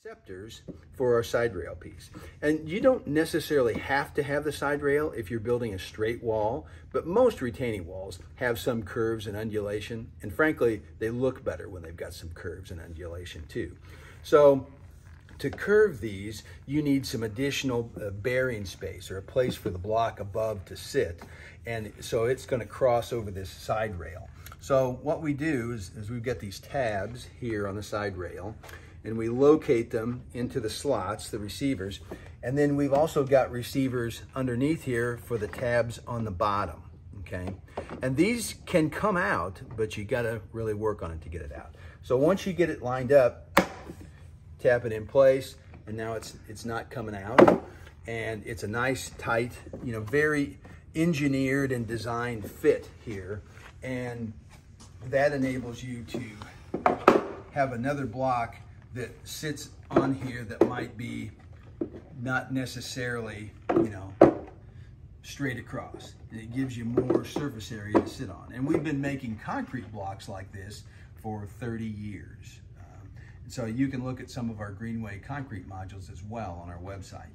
acceptors for our side rail piece. And you don't necessarily have to have the side rail if you're building a straight wall, but most retaining walls have some curves and undulation, and frankly, they look better when they've got some curves and undulation too. So to curve these, you need some additional bearing space or a place for the block above to sit, and so it's going to cross over this side rail. So what we do is we've got these tabs here on the side rail, and we locate them into the slots, the receivers, and then we've also got receivers underneath here for the tabs on the bottom, okay? And these can come out, but you gotta really work on it to get it out. So once you get it lined up, tap it in place, and now it's not coming out, and it's a nice, tight, very engineered and designed fit here, and that enables you to have another block that sits on here that might be not necessarily, straight across. And it gives you more surface area to sit on. And we've been making concrete blocks like this for 30 years. And so you can look at some of our Greenway concrete modules as well on our website.